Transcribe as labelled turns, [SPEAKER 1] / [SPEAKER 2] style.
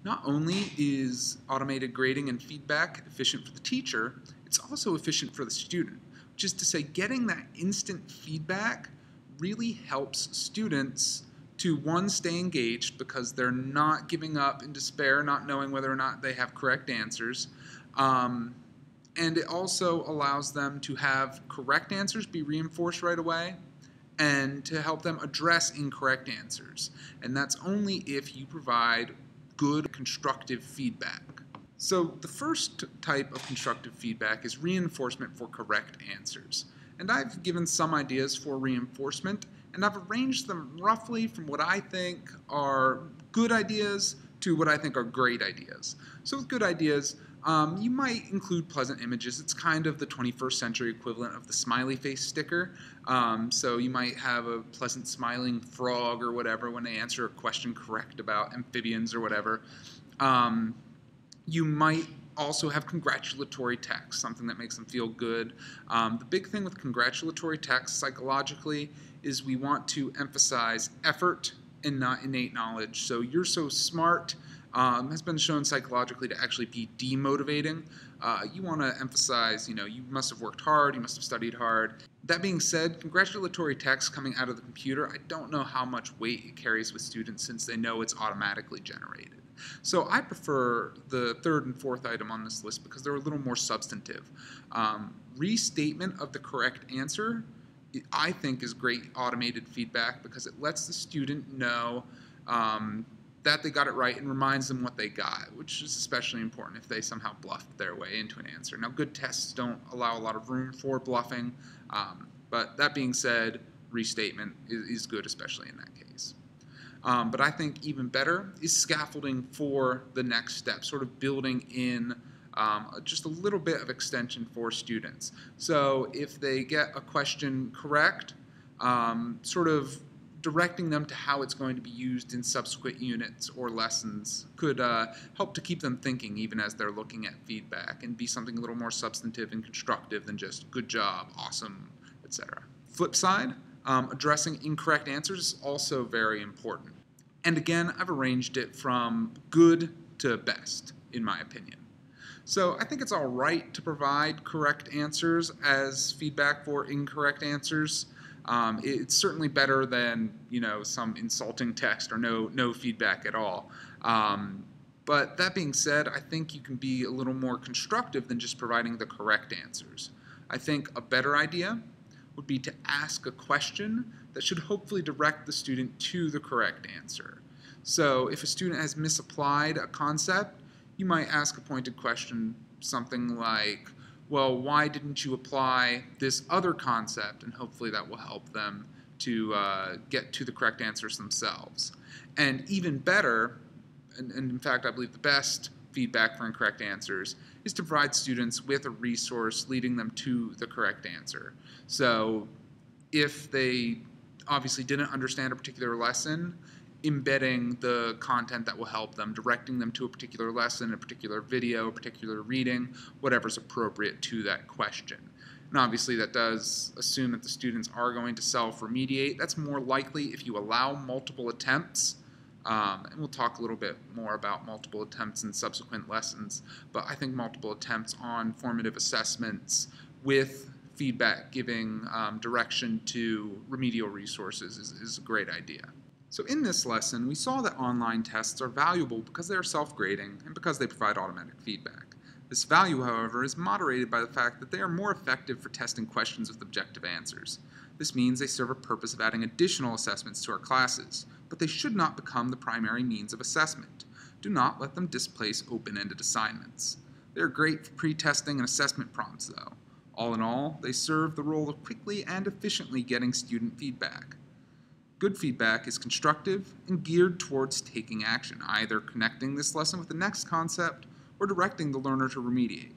[SPEAKER 1] Not only is automated grading and feedback efficient for the teacher, it's also efficient for the student, which is to say getting that instant feedback really helps students to, one, stay engaged because they're not giving up in despair, not knowing whether or not they have correct answers. And it also allows them to have correct answers be reinforced right away and to help them address incorrect answers. And that's only if you provide good constructive feedback. So the first type of constructive feedback is reinforcement for correct answers. And I've given some ideas for reinforcement, and I've arranged them roughly from what I think are good ideas to what I think are great ideas. So with good ideas, you might include pleasant images. It's kind of the 21st century equivalent of the smiley face sticker. So you might have a pleasant smiling frog or whatever when they answer a question correct about amphibians or whatever. You might also have congratulatory text, something that makes them feel good. The big thing with congratulatory text psychologically is we want to emphasize effort and not innate knowledge. So you're so smart has been shown psychologically to actually be demotivating. You want to emphasize, you must have worked hard, you must have studied hard. That being said, congratulatory text coming out of the computer, I don't know how much weight it carries with students since they know it's automatically generated. So I prefer the third and fourth item on this list because they're a little more substantive. Restatement of the correct answer, I think, is great automated feedback because it lets the student know that they got it right and reminds them what they got, which is especially important if they somehow bluffed their way into an answer. Now, good tests don't allow a lot of room for bluffing, but that being said, restatement is good, especially in that case. But I think even better is scaffolding for the next step, sort of building in just a little bit of extension for students. So if they get a question correct, sort of directing them to how it's going to be used in subsequent units or lessons could help to keep them thinking even as they're looking at feedback and be something a little more substantive and constructive than just good job, awesome, etc. Flip side, addressing incorrect answers is also very important. And again, I've arranged it from good to best, in my opinion. So I think it's all right to provide correct answers as feedback for incorrect answers. It's certainly better than some insulting text or no feedback at all. But that being said, I think you can be a little more constructive than just providing the correct answers. I think a better idea would be to ask a question that should hopefully direct the student to the correct answer. So if a student has misapplied a concept, you might ask a pointed question, something like, well, why didn't you apply this other concept? And hopefully that will help them to get to the correct answers themselves. And even better, and in fact I believe the best feedback for incorrect answers is to provide students with a resource leading them to the correct answer. So if they obviously didn't understand a particular lesson, embedding the content that will help them, directing them to a particular lesson, a particular video, a particular reading, whatever's appropriate to that question. And obviously that does assume that the students are going to self-remediate. That's more likely if you allow multiple attempts, and we'll talk a little bit more about multiple attempts in subsequent lessons, but I think multiple attempts on formative assessments with feedback giving direction to remedial resources is a great idea. So in this lesson, we saw that online tests are valuable because they are self-grading and because they provide automatic feedback. This value, however, is moderated by the fact that they are more effective for testing questions with objective answers. This means they serve a purpose of adding additional assessments to our classes, but they should not become the primary means of assessment. Do not let them displace open-ended assignments. They are great for pre-testing and assessment prompts, though. All in all, they serve the role of quickly and efficiently getting student feedback. Good feedback is constructive and geared towards taking action, either connecting this lesson with the next concept or directing the learner to remediate.